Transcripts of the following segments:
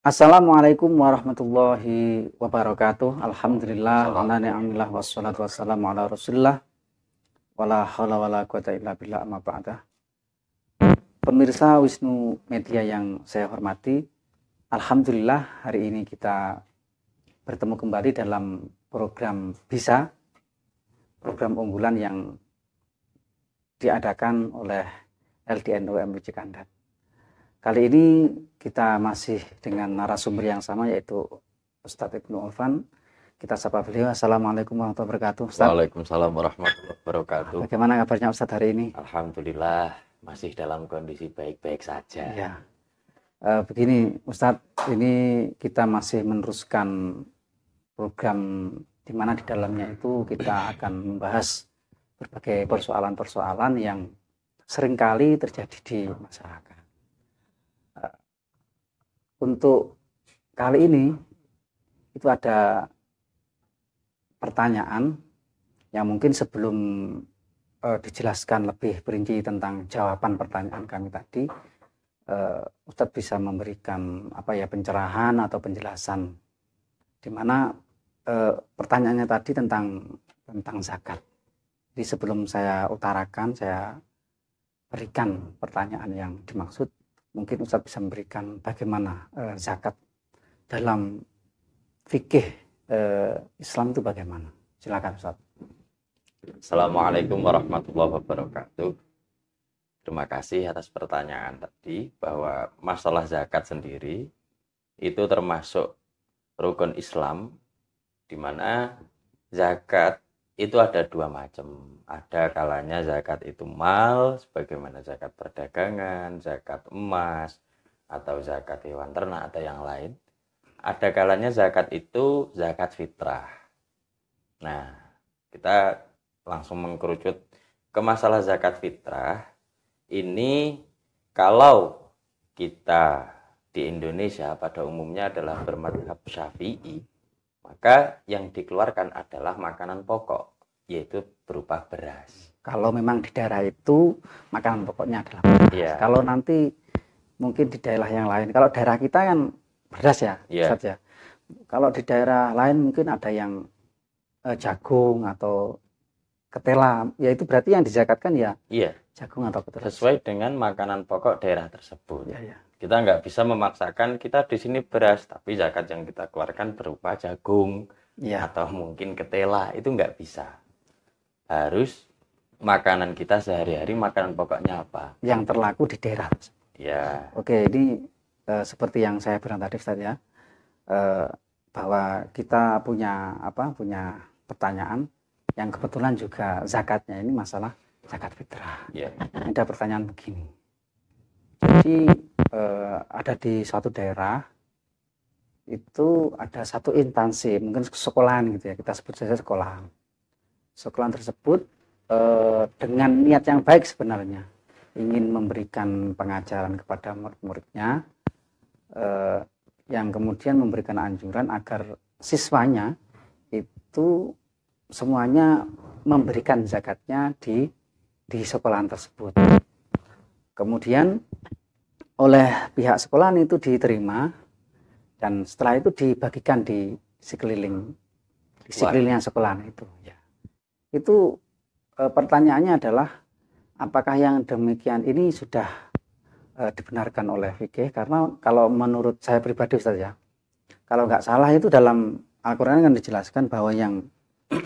Assalamualaikum warahmatullahi wabarakatuh. Alhamdulillah, ala ni'amillah wassalatu wassalamu ala rasulillah wala hawla wala quwata illa billah amma ba'da. Pemirsa Wisnu Media yang saya hormati, Alhamdulillah hari ini kita bertemu kembali dalam program Bisa, program unggulan yang diadakan oleh LDNU MU Cikandat. Kali ini kita masih dengan narasumber yang sama, yaitu Ustadz Ibnu Ulfan. Kita sapa beliau. Assalamualaikum warahmatullahi wabarakatuh. Ustadz. Waalaikumsalam warahmatullahi wabarakatuh. Bagaimana kabarnya Ustadz hari ini? Alhamdulillah masih dalam kondisi baik-baik saja. Ya. Begini Ustadz, ini kita masih meneruskan program di mana di dalamnya itu kita akan membahas berbagai persoalan-persoalan yang seringkali terjadi di masyarakat. Untuk kali ini itu ada pertanyaan yang mungkin sebelum dijelaskan lebih perinci tentang jawaban pertanyaan kami tadi, Ustadz bisa memberikan pencerahan atau penjelasan, di mana pertanyaannya tadi tentang zakat. Jadi sebelum saya utarakan, saya berikan pertanyaan yang dimaksud. Mungkin Ustadz bisa memberikan bagaimana zakat dalam fikih Islam itu bagaimana? Silakan Ustadz. Assalamualaikum warahmatullahi wabarakatuh. Terima kasih atas pertanyaan tadi, bahwa masalah zakat sendiri itu termasuk rukun Islam, di mana zakat itu ada dua macam. Ada kalanya zakat itu mal, sebagaimana zakat perdagangan, zakat emas, atau zakat hewan ternak atau yang lain. Ada kalanya zakat itu zakat fitrah. Nah, kita langsung mengkerucut ke masalah zakat fitrah. Ini kalau kita di Indonesia pada umumnya adalah bermadhab Syafi'i, maka yang dikeluarkan adalah makanan pokok, yaitu berupa beras. Kalau memang di daerah itu makanan pokoknya adalah beras. Ya. Kalau nanti mungkin di daerah yang lain, kalau daerah kita kan beras ya, ya. Kalau di daerah lain mungkin ada yang jagung atau ketela, ya itu berarti yang dizakatkan ya jagung atau ketela. Sesuai dengan makanan pokok daerah tersebut. Ya. Kita nggak bisa memaksakan kita di sini beras, tapi zakat yang kita keluarkan berupa jagung atau mungkin ketela, itu nggak bisa. Harus makanan kita sehari-hari, makanan pokoknya apa? Yang terlaku di daerah. Ya. Oke, ini seperti yang saya bilang tadi Ustaz ya, bahwa kita punya pertanyaan yang kebetulan juga zakatnya ini masalah zakat fitrah. Ada pertanyaan begini. Jadi ada di suatu daerah itu ada satu instansi, mungkin sekolahan gitu ya, kita sebut saja sekolahan. Sekolahan tersebut dengan niat yang baik sebenarnya ingin memberikan pengajaran kepada murid-muridnya, yang kemudian memberikan anjuran agar siswanya itu semuanya memberikan zakatnya di sekolahan tersebut. Kemudian oleh pihak sekolahan itu diterima, dan setelah itu dibagikan di sekelilingnya sekolahan itu. Itu pertanyaannya adalah, apakah yang demikian ini sudah dibenarkan oleh fikih? Karena kalau menurut saya pribadi Ustaz ya, kalau nggak salah itu dalam Al-Quran kan dijelaskan bahwa yang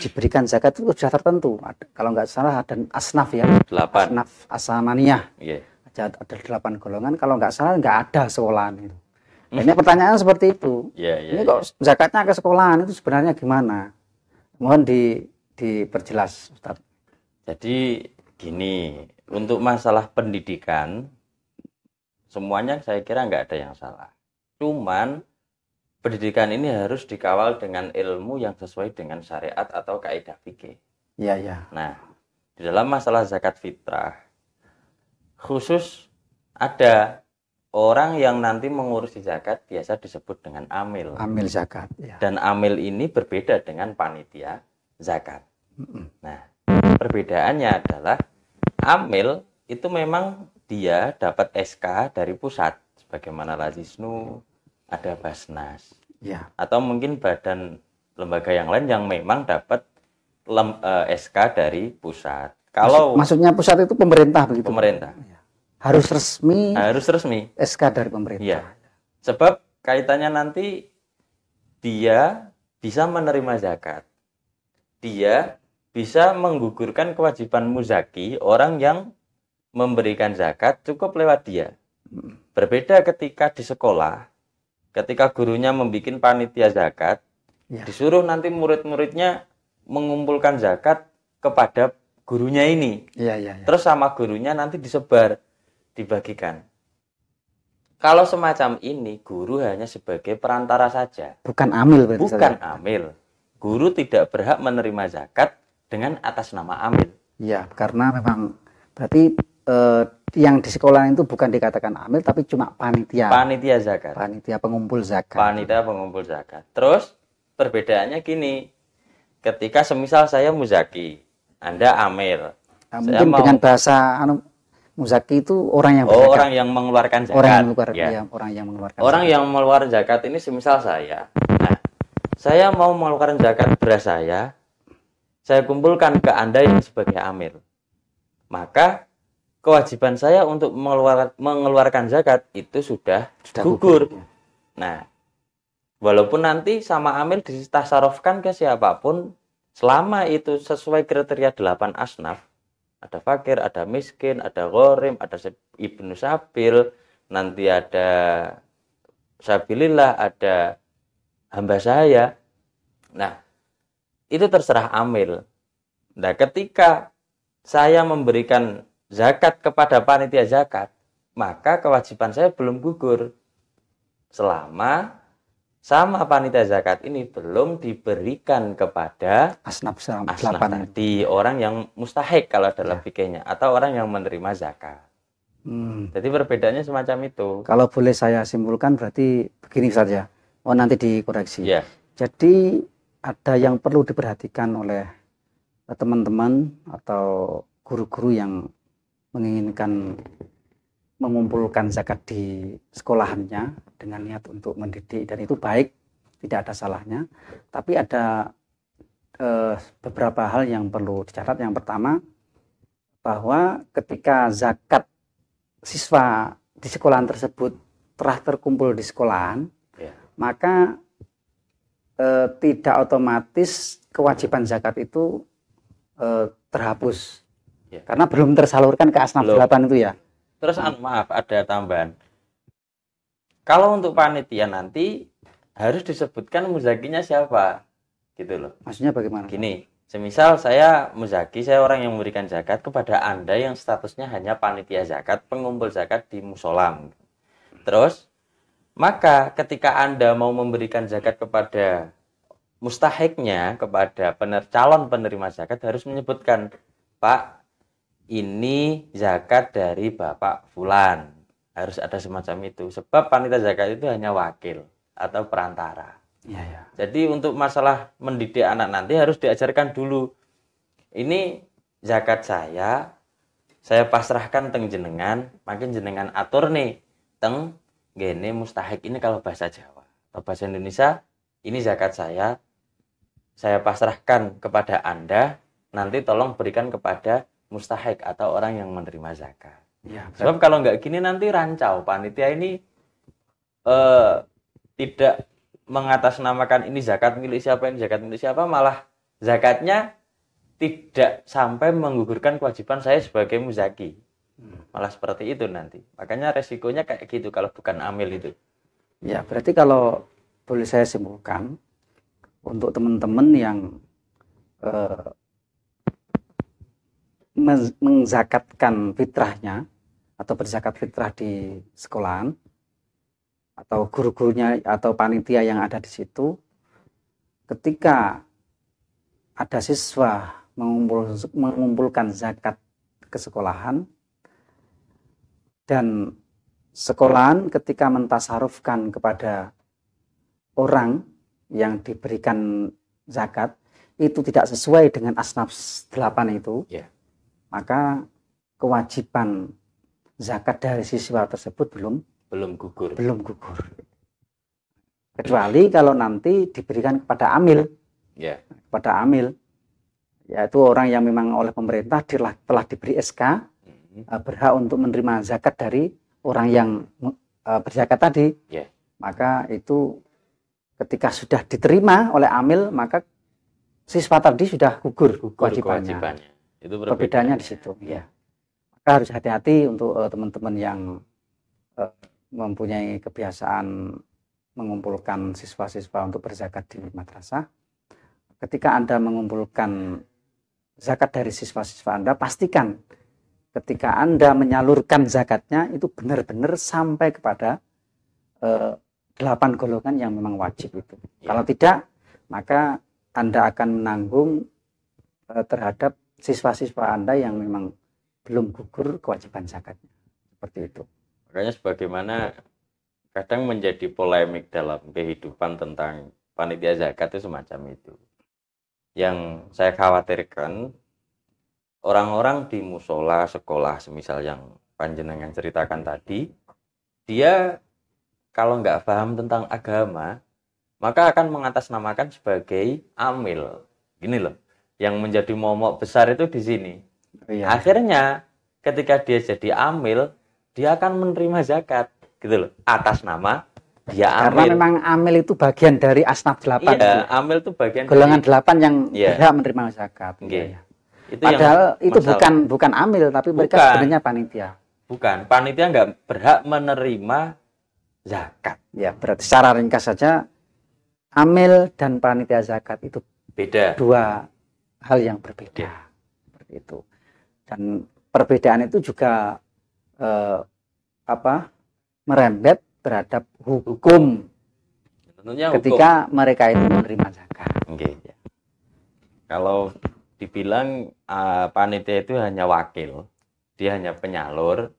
diberikan zakat itu sudah tertentu. Kalau nggak salah ada asnaf ya, 8. Asnaf asamaniyah. Ada 8 golongan. Kalau nggak salah nggak ada sekolahan itu. Ini pertanyaannya seperti itu. Ini kok zakatnya ke sekolahan itu sebenarnya gimana? Mohon diperjelas Ustaz. Jadi gini, untuk masalah pendidikan semuanya saya kira nggak ada yang salah. Cuman pendidikan ini harus dikawal dengan ilmu yang sesuai dengan syariat atau kaidah fikih. Iya. Nah, di dalam masalah zakat fitrah khusus ada orang yang nanti mengurusi zakat, biasa disebut dengan amil. Amil zakat. Ya. Dan amil ini berbeda dengan panitia zakat. Nah, perbedaannya adalah amil itu memang dia dapat SK dari pusat, sebagaimana Lazisnu, ada Basnas, Ya. atau mungkin badan lembaga yang lain yang memang dapat SK dari pusat. Kalau maksudnya pusat itu pemerintah begitu. Pemerintah. Harus resmi. Harus resmi. SK dari pemerintah. Iya. Sebab kaitannya nanti dia bisa menerima zakat. Dia bisa menggugurkan kewajiban muzaki orang yang memberikan zakat cukup lewat dia. Berbeda ketika di sekolah, ketika gurunya membuat panitia zakat, disuruh nanti murid-muridnya mengumpulkan zakat kepada gurunya ini. Terus sama gurunya nanti disebar, dibagikan. Kalau semacam ini, guru hanya sebagai perantara saja. Bukan amil. Bukan amil. Guru tidak berhak menerima zakat dengan atas nama amil. Iya, karena memang berarti yang di sekolah itu bukan dikatakan amil, tapi cuma panitia. Panitia zakat. Panitia pengumpul zakat. Panitia pengumpul zakat. Terus perbedaannya gini, ketika semisal saya muzaki, Anda amil. Mungkin dengan bahasa muzaki itu orang yang berzakat. Orang yang mengeluarkan zakat. Orang yang mengeluarkan zakat ini semisal saya. Nah, saya mau mengeluarkan zakat beras saya kumpulkan ke Anda yang sebagai amil. Maka kewajiban saya untuk mengeluarkan zakat itu sudah gugur. Nah, walaupun nanti sama amil ditasarufkan ke siapapun, selama itu sesuai kriteria 8 asnaf, ada fakir, ada miskin, ada ghorim, ada ibnu sabil, nanti ada sabilillah, ada hamba saya. Nah, itu terserah amil. Nah, ketika saya memberikan zakat kepada panitia zakat, maka kewajiban saya belum gugur selama sama panitia zakat ini belum diberikan kepada asnaf tadi, orang yang mustahik kalau dalam fikihnya, atau orang yang menerima zakat. Jadi perbedaannya semacam itu. Kalau boleh saya simpulkan berarti begini saja. Nanti dikoreksi. Yeah. Jadi ada yang perlu diperhatikan oleh teman-teman atau guru-guru yang menginginkan mengumpulkan zakat di sekolahannya dengan niat untuk mendidik, dan itu baik, tidak ada salahnya. Tapi ada beberapa hal yang perlu dicatat. Yang pertama, bahwa ketika zakat siswa di sekolahan tersebut telah terkumpul di sekolahan, maka tidak otomatis kewajiban zakat itu terhapus, karena belum tersalurkan ke asnaf 8 itu ya. Terus maaf, ada tambahan. Kalau untuk panitia nanti harus disebutkan muzakinya siapa, gitu loh. Maksudnya bagaimana? Gini, semisal saya muzaki, saya orang yang memberikan zakat kepada Anda yang statusnya hanya panitia zakat, pengumpul zakat di musolam. Terus, maka ketika Anda mau memberikan zakat kepada mustahiknya, kepada calon penerima zakat, harus menyebutkan, Pak, ini zakat dari Bapak Fulan. Harus ada semacam itu. Sebab panitia zakat itu hanya wakil atau perantara. Jadi untuk masalah mendidik anak nanti harus diajarkan dulu. Ini zakat saya pasrahkan teng jenengan, makin jenengan atur nih, teng gene mustahik ini kalau bahasa Jawa. Atau bahasa Indonesia, ini zakat saya pasrahkan kepada Anda, nanti tolong berikan kepada mustahik atau orang yang menerima zakat. Sebab kalau nggak gini nanti rancau, panitia ini tidak mengatasnamakan ini zakat milik siapa, ini zakat milik siapa, malah zakatnya tidak sampai menggugurkan kewajiban saya sebagai muzaki. Malah seperti itu nanti. Makanya resikonya kayak gitu kalau bukan amil itu. Ya, berarti kalau boleh saya simpulkan, untuk teman-teman yang menzakatkan fitrahnya atau berzakat fitrah di sekolahan, atau guru-gurunya atau panitia yang ada di situ, ketika ada siswa mengumpulkan zakat ke sekolahan, dan sekolahan ketika mentasarufkan kepada orang yang diberikan zakat itu tidak sesuai dengan asnaf 8 itu, maka kewajiban zakat dari siswa tersebut belum gugur. Kecuali kalau nanti diberikan kepada amil, kepada amil, yaitu orang yang memang oleh pemerintah telah diberi SK berhak untuk menerima zakat dari orang yang berzakat tadi. Maka itu ketika sudah diterima oleh amil, maka siswa tadi sudah gugur kewajibannya. Itu perbedaannya di situ. Ya. Maka harus hati-hati untuk teman-teman yang mempunyai kebiasaan mengumpulkan siswa-siswa untuk berzakat di madrasah. Ketika Anda mengumpulkan zakat dari siswa-siswa Anda, pastikan ketika Anda menyalurkan zakatnya itu benar-benar sampai kepada 8 golongan yang memang wajib itu. Kalau tidak, maka Anda akan menanggung terhadap siswa-siswa Anda yang memang belum gugur kewajiban zakatnya. Seperti itu. Makanya sebagaimana kadang menjadi polemik dalam kehidupan tentang panitia zakat itu semacam itu. Yang saya khawatirkan, orang-orang di musola, sekolah, semisal yang panjenengan ceritakan tadi, dia kalau nggak paham tentang agama, maka akan mengatasnamakan sebagai amil. Gini loh, yang menjadi momok besar itu di sini. Akhirnya ketika dia jadi amil, dia akan menerima zakat, gitu loh, atas nama dia amil. Karena memang amil itu bagian dari asnaf 8. Iya, amil itu bagian golongan dari 8 yang berhak menerima zakat. Itu padahal itu bukan amil, tapi mereka sebenarnya panitia. Bukan, panitia nggak berhak menerima zakat. Ya, berarti secara ringkas saja amil dan panitia zakat itu beda. Dua hal yang berbeda. Seperti itu. Dan perbedaan itu juga merembet terhadap hukum. Tentunya ketika mereka itu menerima zakat. Kalau dibilang panitia itu hanya wakil, dia hanya penyalur,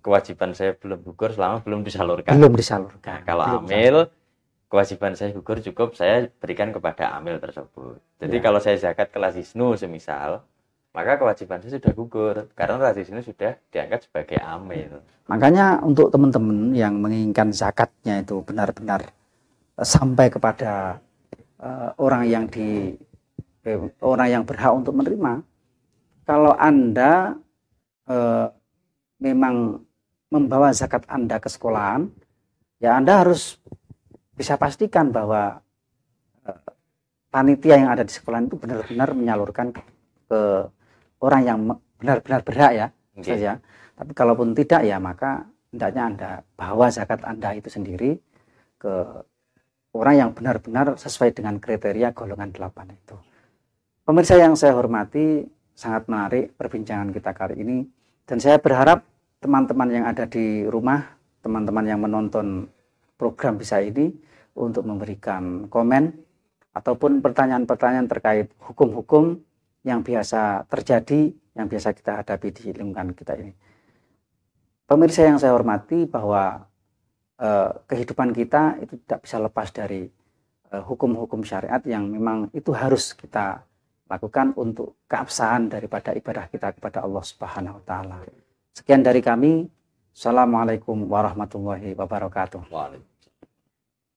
kewajiban saya belum gugur selama belum disalurkan. Nah, kalau amil, kewajiban saya gugur cukup saya berikan kepada amil tersebut. Jadi kalau saya zakat ke Lazisnu semisal, maka kewajiban saya sudah gugur karena Lazisnu sudah diangkat sebagai amil. Makanya untuk teman-teman yang menginginkan zakatnya itu benar-benar sampai kepada orang yang berhak untuk menerima, kalau Anda memang membawa zakat Anda ke sekolahan, ya Anda harus bisa pastikan bahwa panitia yang ada di sekolahan itu benar-benar menyalurkan ke orang yang benar-benar berhak ya saja. Tapi kalaupun tidak ya maka hendaknya Anda bawa zakat Anda itu sendiri ke orang yang benar-benar sesuai dengan kriteria golongan 8 itu. Pemirsa yang saya hormati, sangat menarik perbincangan kita kali ini, dan saya berharap teman-teman yang ada di rumah, teman-teman yang menonton program Bisa ini untuk memberikan komen ataupun pertanyaan-pertanyaan terkait hukum-hukum yang biasa terjadi, yang biasa kita hadapi di lingkungan kita ini. Pemirsa yang saya hormati, bahwa kehidupan kita itu tidak bisa lepas dari hukum-hukum syariat yang memang itu harus kita lakukan untuk keabsahan daripada ibadah kita kepada Allah Subhanahu wa taala. Sekian dari kami. Assalamualaikum warahmatullahi wabarakatuh.